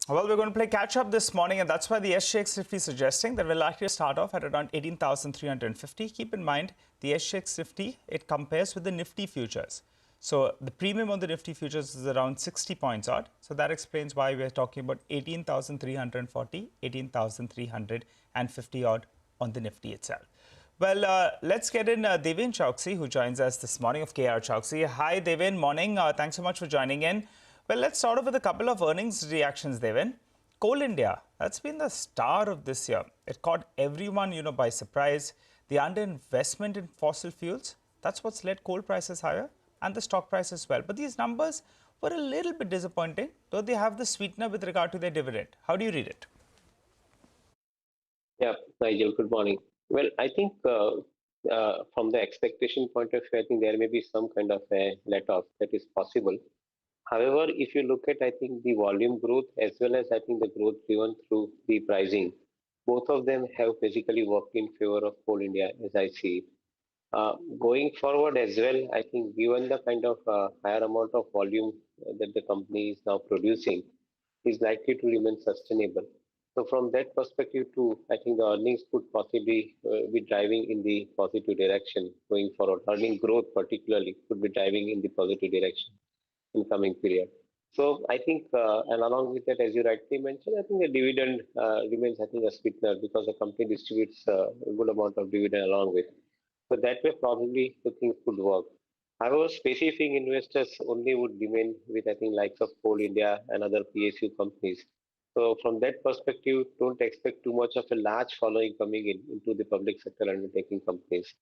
Well, we're going to play catch up this morning, and that's why the SGX Nifty is suggesting that we're likely to start off at around 18,350. Keep in mind, the SGX Nifty, it compares with the Nifty futures. So the premium on the Nifty futures is around 60 points odd. So that explains why we're talking about 18,340, 18,350 odd on the Nifty itself. Well, let's get in Deven Choksey, who joins us this morning of KRChoksey. Hi, Deven. Morning. Thanks so much for joining in. Well, let's start off with a couple of earnings reactions, Deven. Coal India, that's been the star of this year. It caught everyone, by surprise. The underinvestment in fossil fuels, that's what's led coal prices higher and the stock price as well. But these numbers were a little bit disappointing, though they have the sweetener with regard to their dividend. How do you read it? Yeah, Nigel, good morning. Well, I think from the expectation point of view, I think there may be some kind of a let-off that is possible. However, if you look at, I think, the volume growth as well as I think the growth driven through the pricing, both of them have basically worked in favor of Coal India as I see it. Going forward as well, I think given the kind of higher amount of volume that the company is now producing is likely to remain sustainable. So from that perspective too, I think the earnings could possibly be driving in the positive direction going forward. Earning growth particularly could be driving in the positive direction in coming period. So I think, and along with that, as you rightly mentioned, I think the dividend remains, I think, a sweetener because the company distributes a good amount of dividend along with. So that way, probably the things could work. However, specific investors only would remain with, I think, likes of Coal India and other PSU companies. So from that perspective, don't expect too much of a large following coming in into the public sector undertaking companies.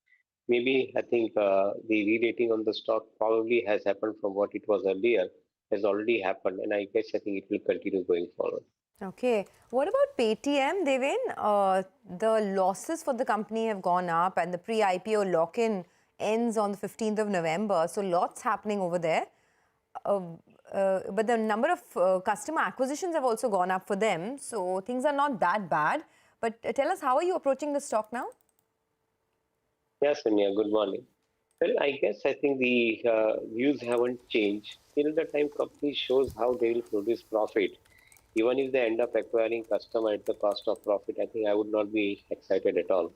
Maybe I think the re-rating on the stock probably has happened from what it was earlier, has already happened, and I guess I think it will continue going forward. Okay. What about Paytm, Deven? The losses for the company have gone up and the pre-IPO lock-in ends on the 15th of November. So lots happening over there. But the number of customer acquisitions have also gone up for them. So things are not that bad. But tell us, how are you approaching the stock now? Yes, Sonia, good morning. Well, I guess I think the views haven't changed. Till the time company shows how they will produce profit, even if they end up acquiring customer at the cost of profit, I think I would not be excited at all.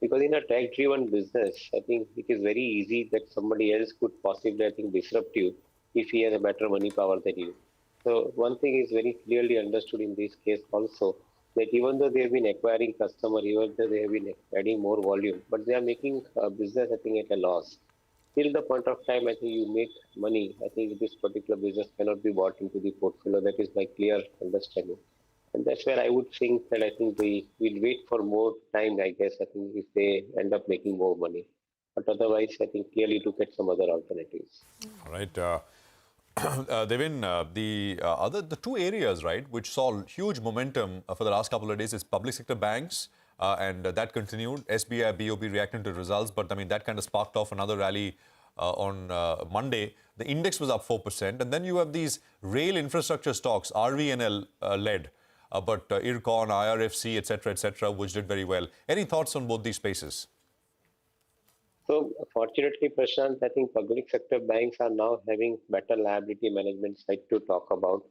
Because in a tech-driven business, I think it is very easy that somebody else could possibly, I think, disrupt you if he has a better money power than you. So one thing is very clearly understood in this case also that even though they have been acquiring customer, even though they have been adding more volume, but they are making business, I think, at a loss. Till the point of time, I think you make money. I think this particular business cannot be bought into the portfolio. That is my clear understanding. And that's where I would think that I think we will wait for more time, I guess, I think if they end up making more money. But otherwise, I think clearly look at some other alternatives. All right. Devin, the two areas, right, which saw huge momentum for the last couple of days is public sector banks, and that continued. SBI, BOB reacting to results, but I mean that kind of sparked off another rally on Monday. The index was up 4%, and then you have these rail infrastructure stocks, RVNL led, but IRCON, IRFC, etc., which did very well. Any thoughts on both these spaces? So fortunately, Prashant, I think public sector banks are now having better liability management side to talk about.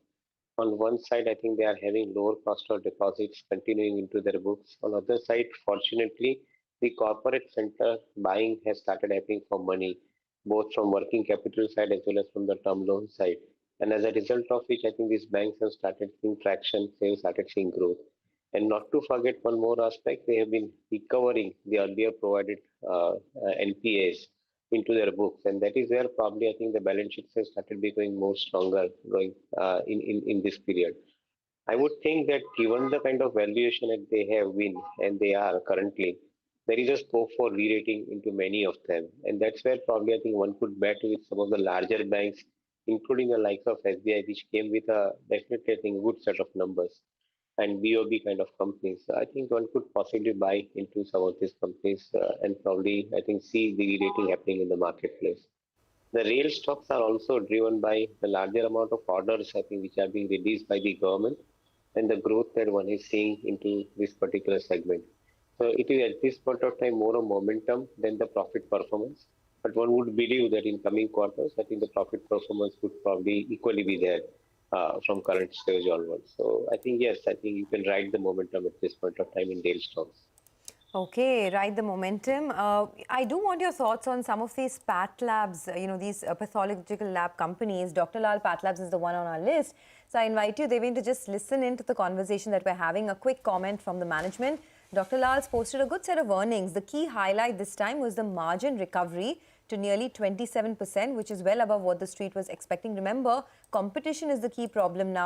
On one side, I think they are having lower cost of deposits continuing into their books. On the other side, fortunately, the corporate center buying has started happening for money, both from working capital side as well as from the term loan side. And as a result of which, I think these banks have started seeing traction, they have started seeing growth. And not to forget one more aspect, they have been recovering the earlier provided NPAs into their books. And that is where probably I think the balance sheets have started becoming more stronger going in this period. I would think that given the kind of valuation that they have been and they are currently, there is a scope for re-rating into many of them. And that's where probably I think one could bet with some of the larger banks, including the likes of SBI, which came with a definitely I think good set of numbers and BOB kind of companies. I think one could possibly buy into some of these companies and probably, I think, see the rating happening in the marketplace. The rail stocks are also driven by the larger amount of orders, I think, which are being released by the government and the growth that one is seeing into this particular segment. So it is at this point of time more a momentum than the profit performance. But one would believe that in coming quarters, I think the profit performance would probably equally be there. from current stage onwards. So I think, yes, I think you can ride the momentum at this point of time in Dale stocks. Okay, ride the momentum. I do want your thoughts on some of these path labs, these pathological lab companies. Dr. Lal Path Labs is the one on our list. So I invite you, Deven, to just listen into the conversation that we're having. A quick comment from the management. Dr. Lal's posted a good set of earnings. The key highlight this time was the margin recovery to nearly 27%, which is well above what the street was expecting. Remember, competition is the key problem now.